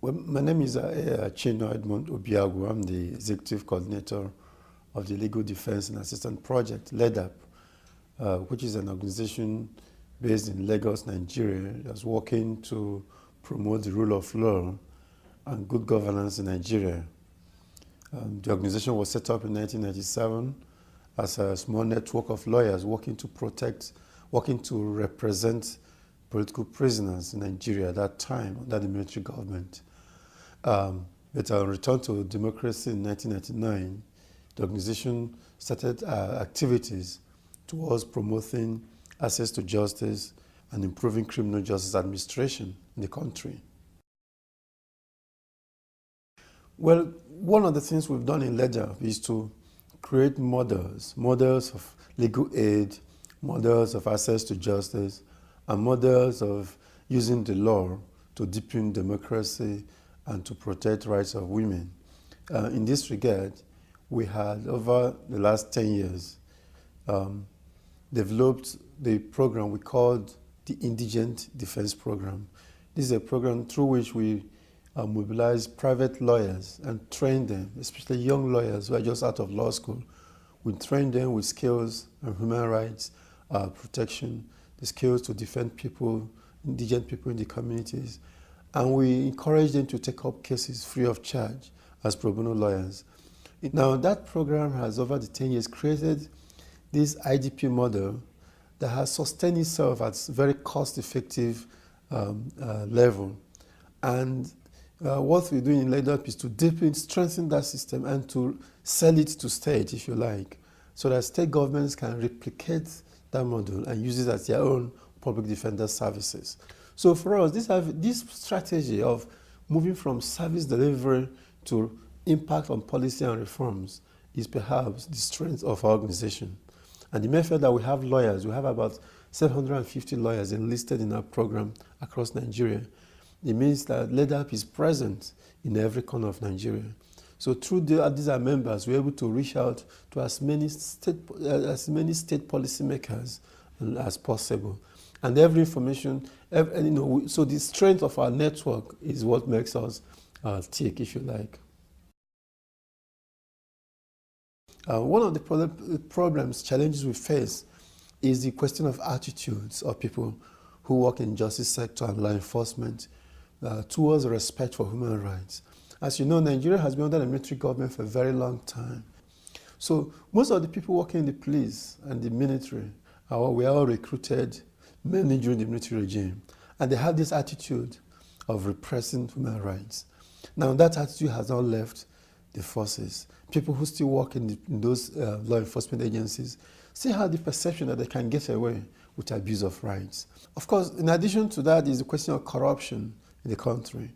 Well, my name is CHINO OBIAGWU. I'm the Executive Coordinator of the Legal Defense and Assistance Project, LEDAP, which is an organization based in Lagos, Nigeria, that's working to promote the rule of law and good governance in Nigeria. The organization was set up in 1997 as a small network of lawyers working to represent political prisoners in Nigeria at that time under the military government. But on return to democracy in 1999, the organization started activities towards promoting access to justice and improving criminal justice administration in the country. Well, one of the things we've done in LEDAP is to create models of legal aid, models of access to justice, and models of using the law to deepen democracy and to protect rights of women. In this regard, we had, over the last 10 years, developed the program we called the Indigent Defense Program. This is a program through which we mobilize private lawyers and train them, especially young lawyers who are just out of law school. We train them with skills on human rights, protection, the skills to defend people, indigent people in the communities, and we encourage them to take up cases free of charge as pro bono lawyers. Now, that program has, over the 10 years, created this IDP model that has sustained itself at a very cost-effective level. And what we're doing in LEDAP is to deepen, strengthen that system and to sell it to state, if you like, so that state governments can replicate that model and use it as their own public defender services. So for us, this strategy of moving from service delivery to impact on policy and reforms is perhaps the strength of our organization. And the mere fact that we have lawyers, we have about 750 lawyers enlisted in our program across Nigeria. It means that LEDAP is present in every corner of Nigeria. So through these are members, we're able to reach out to as many state policymakers as possible. And every information, so the strength of our network is what makes us tick, if you like. One of the problems, challenges we face is the question of attitudes of people who work in justice sector and law enforcement towards respect for human rights. As you know, Nigeria has been under the military government for a very long time. So most of the people working in the police and the military were all recruited mainly during the military regime. And they have this attitude of repressing human rights. Now that attitude has not left the forces. People who still work in those law enforcement agencies still have the perception that they can get away with abuse of rights. Of course, in addition to that is the question of corruption in the country.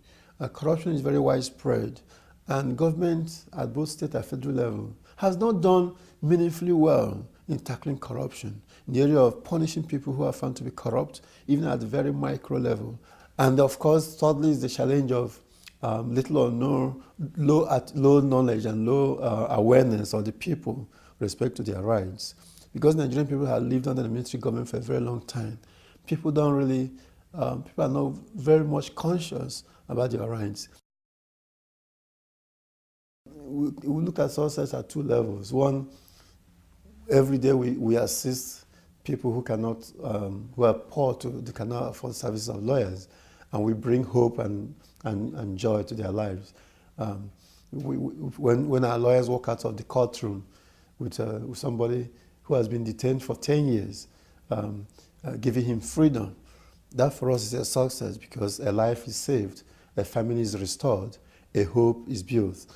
Corruption is very widespread, and government at both state and federal level has not done meaningfully well in tackling corruption in the area of punishing people who are found to be corrupt, even at the very micro level. And of course, thirdly is the challenge of little or no low knowledge and low awareness of the people with respect to their rights. Because Nigerian people have lived under the military government for a very long time, people are not very much conscious about their rights. We look at success at two levels. One, every day we assist people who are poor, they cannot afford services of lawyers, and we bring hope and joy to their lives. When our lawyers walk out of the courtroom with somebody who has been detained for 10 years, giving him freedom, that for us is a success because a life is saved, a family is restored, a hope is built.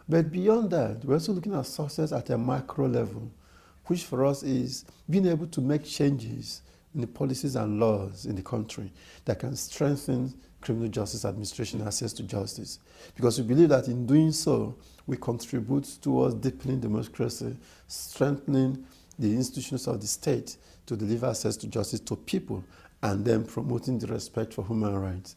But beyond that, we're also looking at success at a macro level, which for us is being able to make changes in the policies and laws in the country that can strengthen criminal justice administration access to justice. Because we believe that in doing so, we contribute towards deepening democracy, strengthening the institutions of the state to deliver access to justice to people, and then promoting the respect for human rights.